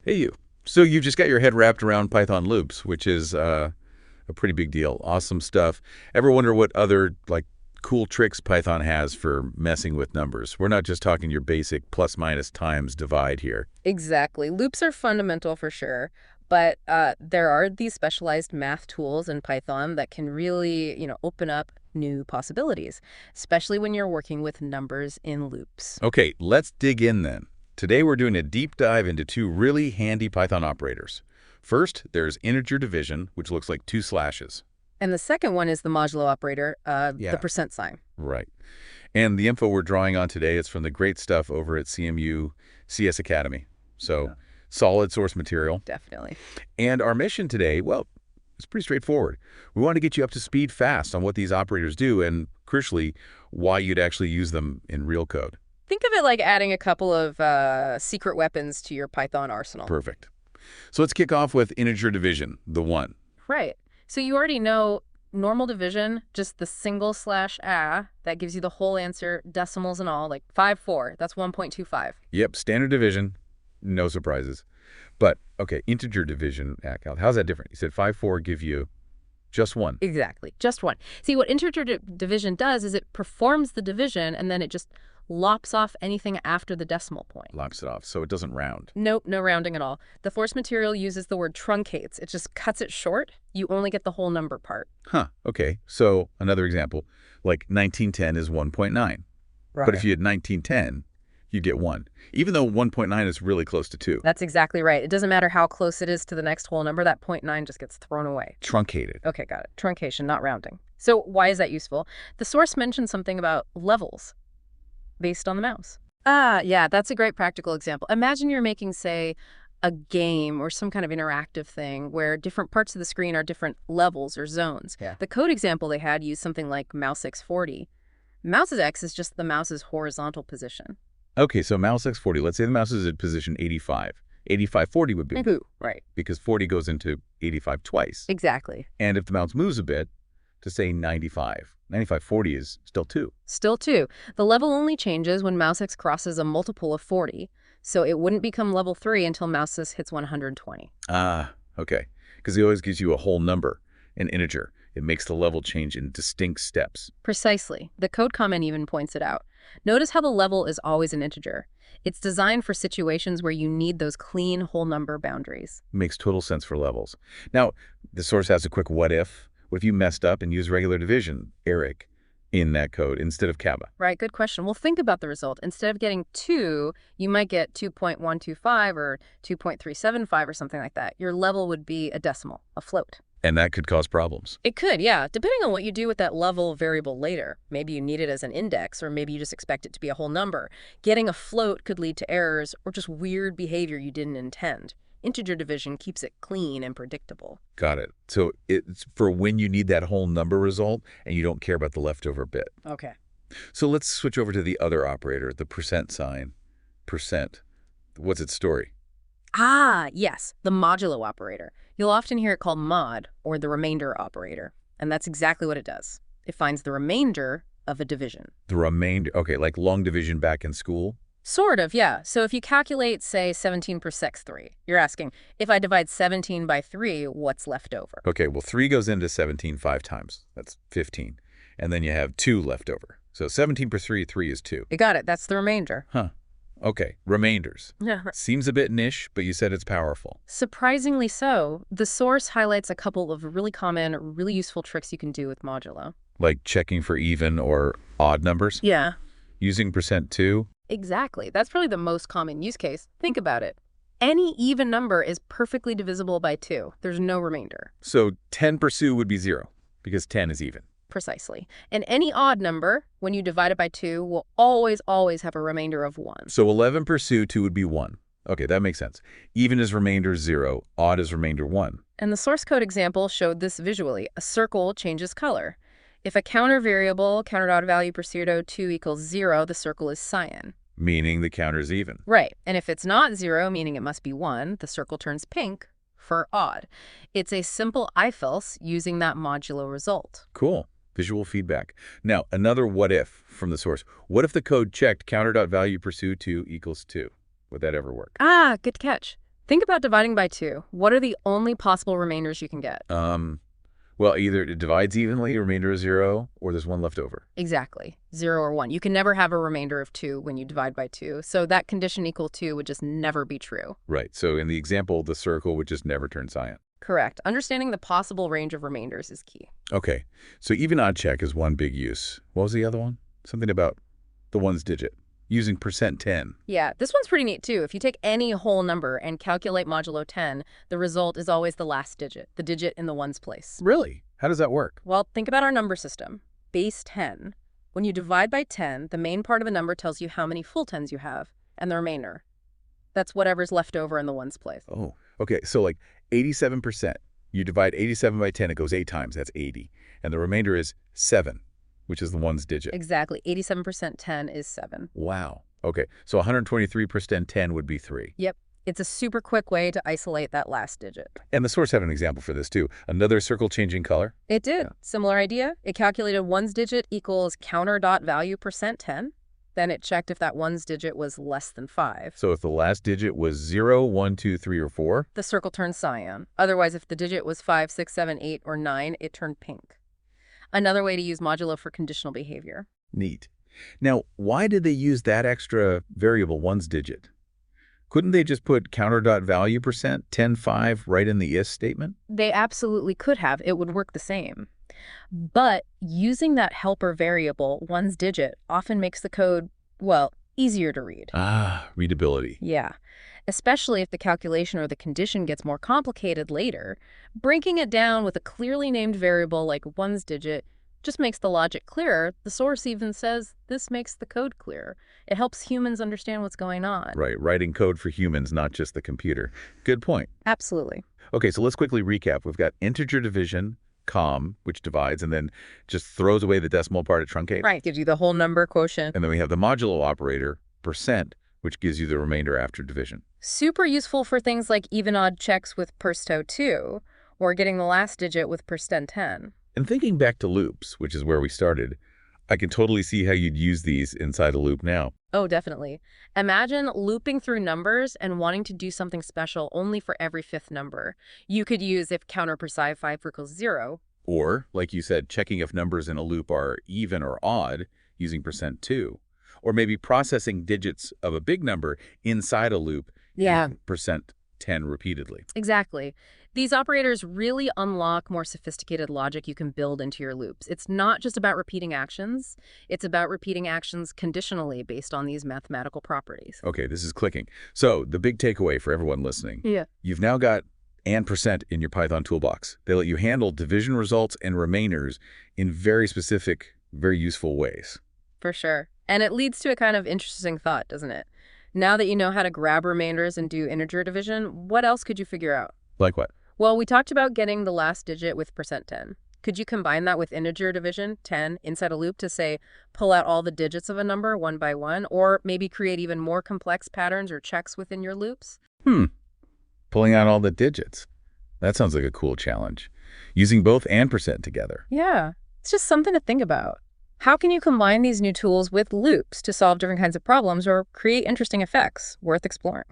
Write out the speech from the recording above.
Hey, you. So you've just got your head wrapped around Python loops, which is a pretty big deal. Awesome stuff. Ever wonder what other, cool tricks Python has for messing with numbers? We're not just talking your basic plus, minus, times, divide here. Exactly. Loops are fundamental for sure, but there are these specialized math tools in Python that can really, open up new possibilities, especially when you're working with numbers in loops. Okay, let's dig in then. Today we're doing a deep dive into two really handy Python operators. First, there's integer division, which looks like two slashes. And the second one is the modulo operator, Yeah. the percent sign. Right. And the info we're drawing on today is from the great stuff over at CMU CS Academy. So, Yeah. solid source material. Definitely. And our mission today, well, it's pretty straightforward. We want to get you up to speed fast on what these operators do and, crucially, why you'd actually use them in real code. Think of it like adding a couple of secret weapons to your Python arsenal. Perfect. So let's kick off with integer division, the one. Right. So you already know normal division, just the single slash that gives you the whole answer, decimals and all, like 5,4. That's 1.25. Yep, standard division, no surprises. But, okay, integer division, how's that different? You said 5,4 give you just one. Exactly. Just one. See, what integer division does is it performs the division and then it just lops off anything after the decimal point. Lops it off, so it doesn't round. Nope, no rounding at all. The source material uses the word truncates. It just cuts it short. You only get the whole number part. Huh, okay. So another example, like 1910 is 1.9. Right. But if you had 1910, you'd get 1, even though 1.9 is really close to 2. That's exactly right. It doesn't matter how close it is to the next whole number. That 0.9 just gets thrown away. Truncated. Okay, got it. Truncation, not rounding. So why is that useful? The source mentioned something about levels based on the mouse. Yeah, that's a great practical example. Imagine you're making, say, a game or some kind of interactive thing where different parts of the screen are different levels or zones. Yeah. The code example they had used something like mouse x40. Mouse's x is just the mouse's horizontal position. Okay, so mouse x40, let's say the mouse is at position 85. 8540 would be, Right. because 40 goes into 85 twice. Exactly. And if the mouse moves a bit to, say, 95, 9540 is still 2. Still 2. The level only changes when mouse x crosses a multiple of 40, so it wouldn't become level 3 until mouse x hits 120. Ah, okay. Because it always gives you a whole number, an integer. It makes the level change in distinct steps. Precisely. The code comment even points it out. Notice how the level is always an integer. It's designed for situations where you need those clean whole number boundaries. Makes total sense for levels. Now, the source has a quick what if. What if you messed up and used regular division, Eric, in that code instead of Kaba? Right, good question. Well, think about the result. Instead of getting 2, you might get 2.125 or 2.375 or something like that. Your level would be a decimal, a float. And that could cause problems. It could, yeah, depending on what you do with that level variable later. Maybe you need it as an index, or maybe you just expect it to be a whole number. Getting a float could lead to errors or just weird behavior you didn't intend. Integer division keeps it clean and predictable. Got it. So it's for when you need that whole number result and you don't care about the leftover bit. Okay. So let's switch over to the other operator, the percent sign. Percent. What's its story? Ah, yes, the modulo operator. You'll often hear it called mod, or the remainder operator. And that's exactly what it does. It finds the remainder of a division. The remainder. Okay, like long division back in school? Sort of, yeah. So if you calculate, say, 17 per sec 3, you're asking, if I divide 17 by 3, what's left over? Okay, well, 3 goes into 17 5 times. That's 15. And then you have 2 left over. So 17 per 3 is 2. You got it. That's the remainder. Huh. Okay, remainders. Yeah. Seems a bit niche, but you said it's powerful. Surprisingly so. The source highlights a couple of really common, really useful tricks you can do with modulo. Like checking for even or odd numbers? Yeah. Using %2? Exactly. That's probably the most common use case. Think about it. Any even number is perfectly divisible by 2. There's no remainder. So 10 per 2 would be 0, because 10 is even. Precisely. And any odd number, when you divide it by 2, will always have a remainder of 1. So 11 per 2 would be 1. Okay, that makes sense. Even is remainder 0, odd is remainder 1. And the source code example showed this visually. A circle changes color. If a counter variable, counter dot value per 2 equals 0, the circle is cyan. Meaning the counter's even. Right. And if it's not 0, meaning it must be 1, the circle turns pink for odd. It's a simple if-else using that modulo result. Cool. Visual feedback. Now, another what if from the source. What if the code checked counter.value pursue 2 equals 2? Would that ever work? Ah, good catch. Think about dividing by 2. What are the only possible remainders you can get? Well, either it divides evenly, a remainder of 0, or there's one left over. Exactly. 0 or 1. You can never have a remainder of 2 when you divide by 2. So that condition equal 2 would just never be true. Right. So in the example, the circle would just never turn cyan. Correct. Understanding the possible range of remainders is key. Okay. So even odd check is one big use. What was the other one? Something about the ones digit. Using %10. Yeah, this one's pretty neat too. If you take any whole number and calculate modulo 10, the result is always the last digit, the digit in the ones place. Really? How does that work? Well, think about our number system. Base 10. When you divide by 10, the main part of a number tells you how many full tens you have, and the remainder. That's whatever's left over in the ones place. Oh, okay. So like 87%. You divide 87 by 10, it goes 8 times. That's 80. And the remainder is 7, which is the ones digit. Exactly. 87% 10 is 7. Wow. Okay. So 123% 10 would be 3. Yep. It's a super quick way to isolate that last digit. And the source had an example for this too. Another circle changing color. It did. Yeah. Similar idea. It calculated ones digit equals counter dot value %10. Then it checked if that ones digit was less than 5. So if the last digit was 0, 1, 2, 3, or 4? The circle turned cyan. Otherwise, if the digit was 5, 6, 7, 8, or 9, it turned pink. Another way to use modulo for conditional behavior. Neat. Now, why did they use that extra variable ones digit? Couldn't they just put counter dot value %10, 5 right in the is statement? They absolutely could have. It would work the same. But using that helper variable, ones digit, often makes the code, well, easier to read. Ah, readability. Yeah. Especially if the calculation or the condition gets more complicated later, breaking it down with a clearly named variable like ones digit just makes the logic clearer. The source even says this makes the code clearer. It helps humans understand what's going on. Right, writing code for humans, not just the computer. Good point. Absolutely. Okay, so let's quickly recap. We've got integer division, com, which divides, and then just throws away the decimal part at truncate. Right, gives you the whole number quotient. And then we have the modulo operator, %, which gives you the remainder after division. Super useful for things like even-odd checks with %2, or getting the last digit with %10. And thinking back to loops, which is where we started, I can totally see how you'd use these inside a loop now. Oh, definitely. Imagine looping through numbers and wanting to do something special only for every 5th number. You could use if counter per psi 5 equals 0. Or, like you said, checking if numbers in a loop are even or odd using %2. Or maybe processing digits of a big number inside a loop using %10 repeatedly. Exactly. These operators really unlock more sophisticated logic you can build into your loops. It's not just about repeating actions. It's about repeating actions conditionally based on these mathematical properties. Okay, this is clicking. So the big takeaway for everyone listening, you've now got and % in your Python toolbox. They let you handle division results and remainders in very specific, very useful ways. For sure. And it leads to a kind of interesting thought, doesn't it? Now that you know how to grab remainders and do integer division, what else could you figure out? Like what? Well, we talked about getting the last digit with %10. Could you combine that with integer division, 10, inside a loop to, say, pull out all the digits of a number one by one, or maybe create even more complex patterns or checks within your loops? Pulling out all the digits. That sounds like a cool challenge. Using both and % together. Yeah, it's just something to think about. How can you combine these new tools with loops to solve different kinds of problems or create interesting effects? Worth exploring.